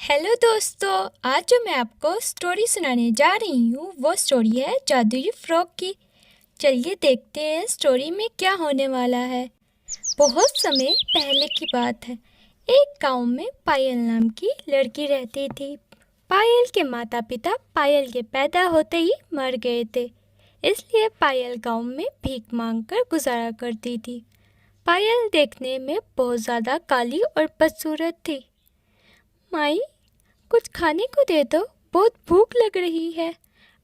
Hello दोस्तों, आज जो मैं आपको स्टोरी सुनाने जा रही हूँ वो स्टोरी है जादुई फ्रॉक की। चलिए देखते हैं स्टोरी में क्या होने वाला है। बहुत समय पहले की बात है। एक गांव में पायल नाम की लड़की रहती थी। पायल के माता पिता पायल के पैदा होते ही मर गए थे, इसलिए पायल गांव में भीख मांगकर गुजारा करती थी। पायल देखने में बहुत ज़्यादा काली और बदसूरत थी। माई, कुछ खाने को दे दो, बहुत भूख लग रही है।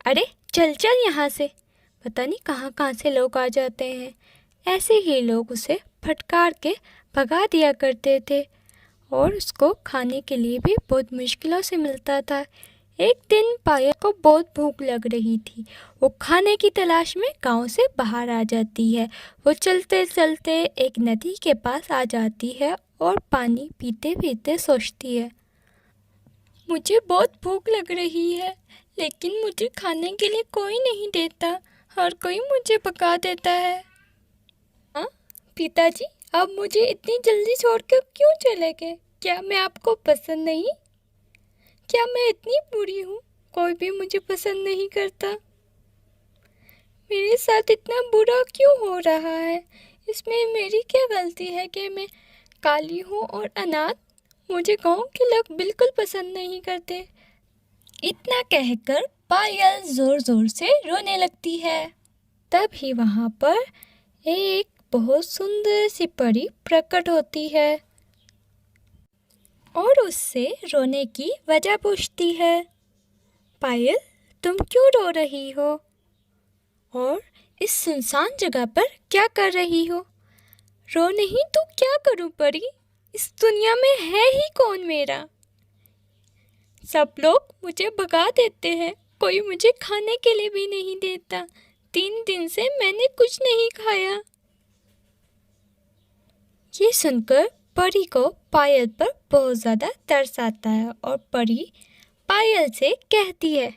अरे चल चल यहाँ से, पता नहीं कहाँ कहाँ से लोग आ जाते हैं। ऐसे ही लोग उसे फटकार के भगा दिया करते थे और उसको खाने के लिए भी बहुत मुश्किलों से मिलता था। एक दिन पायल को बहुत भूख लग रही थी। वो खाने की तलाश में गांव से बाहर आ जाती है। वो चलते चलते एक नदी के पास आ जाती है और पानी पीते पीते सोचती है, मुझे बहुत भूख लग रही है, लेकिन मुझे खाने के लिए कोई नहीं देता। हर कोई मुझे भगा देता है। हाँ पिताजी, आप मुझे इतनी जल्दी छोड़कर क्यों चले गए? क्या मैं आपको पसंद नहीं? क्या मैं इतनी बुरी हूँ? कोई भी मुझे पसंद नहीं करता। मेरे साथ इतना बुरा क्यों हो रहा है? इसमें मेरी क्या गलती है कि मैं काली हूँ और अनाथ? मुझे गांव के लोग बिल्कुल पसंद नहीं करते। इतना कहकर पायल जोर जोर से रोने लगती है। तभी वहाँ पर एक बहुत सुंदर सी परी प्रकट होती है और उससे रोने की वजह पूछती है। पायल, तुम क्यों रो रही हो और इस सुनसान जगह पर क्या कर रही हो? रो नहीं तो क्या करूं परी? इस दुनिया में है ही कौन मेरा? सब लोग मुझे भगा देते हैं, कोई मुझे खाने के लिए भी नहीं देता। 3 दिन से मैंने कुछ नहीं खाया। ये सुनकर परी को पायल पर बहुत ज़्यादा तरस आता है और परी पायल से कहती है,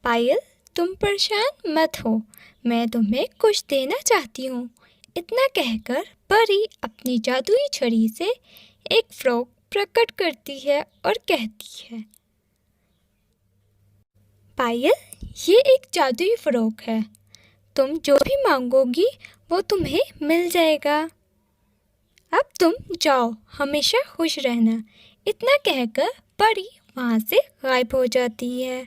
पायल, तुम परेशान मत हो, मैं तुम्हें कुछ देना चाहती हूँ। इतना कहकर परी अपनी जादुई छड़ी से एक फ्रॉक प्रकट करती है और कहती है, पायल, ये एक जादुई फ्रॉक है। तुम जो भी मांगोगी वो तुम्हें मिल जाएगा। अब तुम जाओ, हमेशा खुश रहना। इतना कहकर परी वहाँ से गायब हो जाती है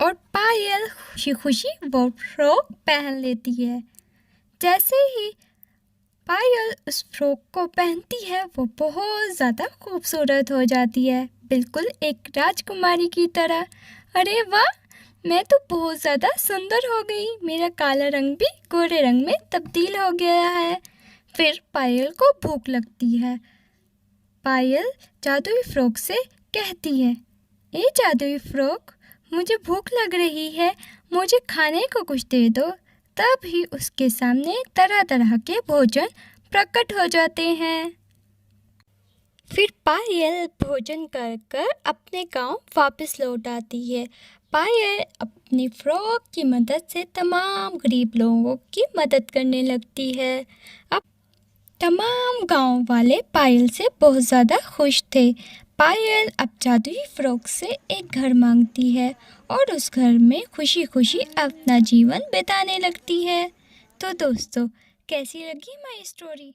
और पायल खुशी खुशी वो फ्रॉक पहन लेती है। जैसे ही पायल उस फ्रॉक को पहनती है वो बहुत ज़्यादा खूबसूरत हो जाती है, बिल्कुल एक राजकुमारी की तरह। अरे वाह, मैं तो बहुत ज़्यादा सुंदर हो गई। मेरा काला रंग भी गोरे रंग में तब्दील हो गया है। फिर पायल को भूख लगती है। पायल जादुई फ्रॉक से कहती है, ए जादुई फ्रॉक, मुझे भूख लग रही है, मुझे खाने को कुछ दे दो। तभी उसके सामने तरह तरह के भोजन प्रकट हो जाते हैं। फिर पायल भोजन कर कर अपने गांव वापस लौट आती है। पायल अपनी फ्रॉक की मदद से तमाम गरीब लोगों की मदद करने लगती है। अब तमाम गांव वाले पायल से बहुत ज़्यादा खुश थे। पायल अब जादुई फ्रॉक से एक घर मांगती है और उस घर में खुशी खुशी अपना जीवन बिताने लगती है। तो दोस्तों, कैसी लगी माई स्टोरी?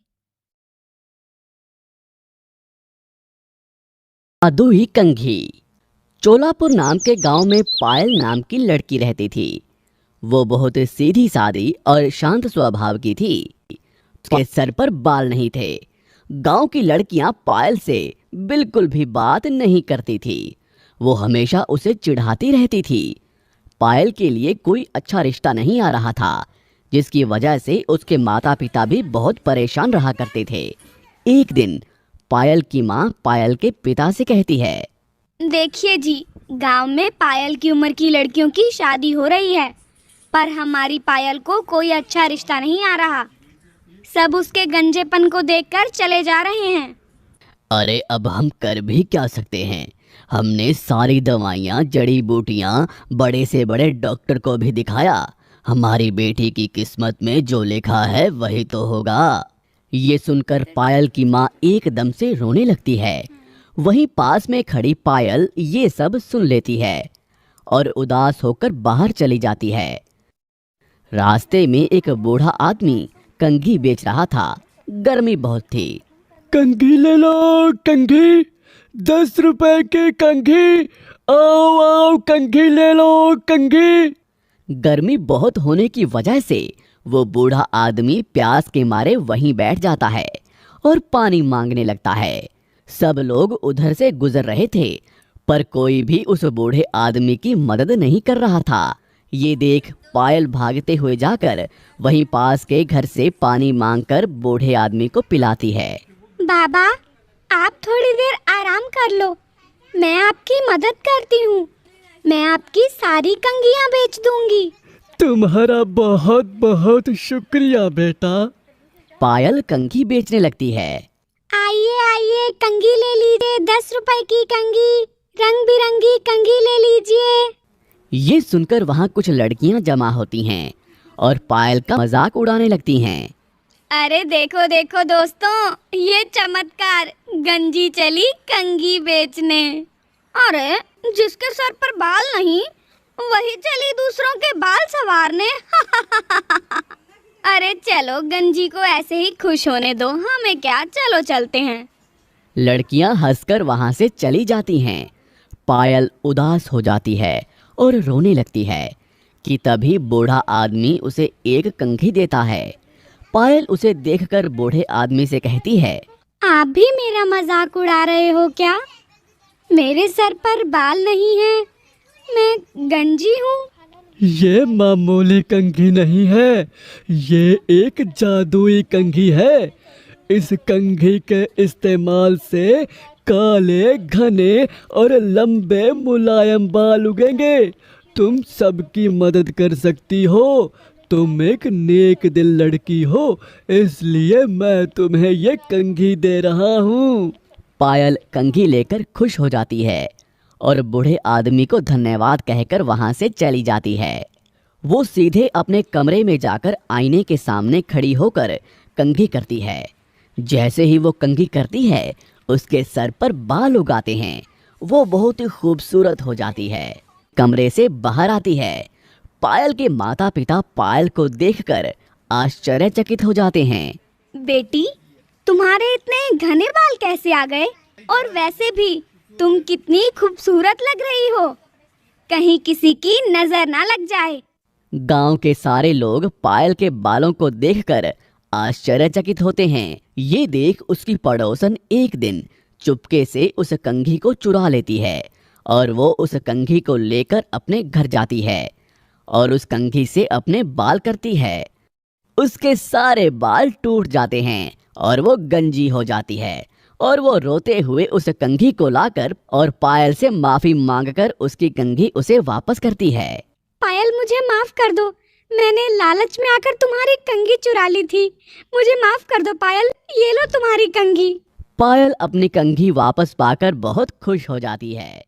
जादुई कंघी। चोलापुर नाम के गांव में पायल नाम की लड़की रहती थी। वो बहुत सीधी सादी और शांत स्वभाव की थी। उसके सर पर बाल नहीं थे। गांव की लड़कियां पायल से बिल्कुल भी बात नहीं करती थी। वो हमेशा उसे चिढ़ाती रहती थी। पायल के लिए कोई अच्छा रिश्ता नहीं आ रहा था, जिसकी वजह से उसके माता पिता भी बहुत परेशान रहा करते थे। एक दिन पायल की माँ पायल के पिता से कहती है, देखिए जी, गांव में पायल की उम्र की लड़कियों की शादी हो रही है, पर हमारी पायल को कोई अच्छा रिश्ता नहीं आ रहा। सब उसके गंजेपन को देखकर चले जा रहे हैं। अरे अब हम कर भी क्या सकते हैं? हमने सारी दवाइयाँ, जड़ी बूटियाँ बड़े से बड़े डॉक्टर को भी दिखाया। हमारी बेटी की किस्मत में जो लिखा है वही तो होगा। ये सुनकर पायल की माँ एकदम से रोने लगती है। वहीं पास में खड़ी पायल ये सब सुन लेती है और उदास होकर बाहर चली जाती है। रास्ते में एक बूढ़ा आदमी कंघी बेच रहा था। गर्मी बहुत थी। कंघी ले लो, कंघी, 10 रुपए की कंघी, आओ आओ कंघी ले लो, कंघी। गर्मी बहुत होने की वजह से वो बूढ़ा आदमी प्यास के मारे वहीं बैठ जाता है और पानी मांगने लगता है। सब लोग उधर से गुजर रहे थे, पर कोई भी उस बूढ़े आदमी की मदद नहीं कर रहा था। ये देख पायल भागते हुए जाकर वहीं पास के घर से पानी मांगकर बूढ़े आदमी को पिलाती है। बाबा, आप थोड़ी देर आराम कर लो, मैं आपकी मदद करती हूँ। मैं आपकी सारी कंघियाँ बेच दूंगी। तुम्हारा बहुत बहुत शुक्रिया बेटा। पायल कंघी बेचने लगती है। आइए आइए, कंघी ले लीजिए, 10 रुपए की कंघी, रंग बिरंगी कंघी ले लीजिए। ये सुनकर वहाँ कुछ लड़कियाँ जमा होती हैं और पायल का मजाक उड़ाने लगती हैं। अरे देखो देखो दोस्तों, ये चमत्कार, गंजी चली कंघी बेचने। अरे जिसके सर पर बाल नहीं, वही चली दूसरों के बाल संवारने। अरे चलो, गंजी को ऐसे ही खुश होने दो, हमें क्या, चलो चलते हैं। लड़कियां हंसकर वहां से चली जाती हैं। पायल उदास हो जाती है और रोने लगती है कि तभी बूढ़ा आदमी उसे एक कंघी देता है। पायल उसे देखकर बूढ़े आदमी से कहती है, आप भी मेरा मजाक उड़ा रहे हो क्या? मेरे सर पर बाल नहीं है, मैं गंजी हूँ। ये मामूली कंघी नहीं है, ये एक जादुई कंघी है। इस कंघी के इस्तेमाल से काले, घने और लंबे मुलायम बाल उगेंगे। तुम सबकी मदद कर सकती हो। तुम एक नेक दिल लड़की हो, इसलिए मैं तुम्हें ये कंघी दे रहा हूँ। पायल कंघी लेकर खुश हो जाती है और बूढ़े आदमी को धन्यवाद कहकर वहां से चली जाती है। वो सीधे अपने कमरे में जाकर आईने के सामने खड़ी होकर कंघी करती है। जैसे ही वो कंघी करती है, उसके सर पर बाल उगाते हैं। वो बहुत ही खूबसूरत हो जाती है। कमरे से बाहर आती है। पायल के माता पिता पायल को देखकर आश्चर्यचकित हो जाते हैं। बेटी, तुम्हारे इतने घने बाल कैसे आ गए? और वैसे भी तुम कितनी खूबसूरत लग रही हो, कहीं किसी की नजर ना लग जाए। गांव के सारे लोग पायल के बालों को देखकर आश्चर्यचकित होते हैं। ये देख उसकी पड़ोसन एक दिन चुपके से उस कंघी को चुरा लेती है और वो उस कंघी को लेकर अपने घर जाती है और उस कंघी से अपने बाल करती है। उसके सारे बाल टूट जाते हैं और वो गंजी हो जाती है और वो रोते हुए उस कंघी को लाकर और पायल से माफी मांगकर उसकी कंघी उसे वापस करती है। पायल, मुझे माफ कर दो, मैंने लालच में आकर तुम्हारी कंघी चुरा ली थी। मुझे माफ कर दो पायल, ये लो तुम्हारी कंघी। पायल अपनी कंघी वापस पाकर बहुत खुश हो जाती है।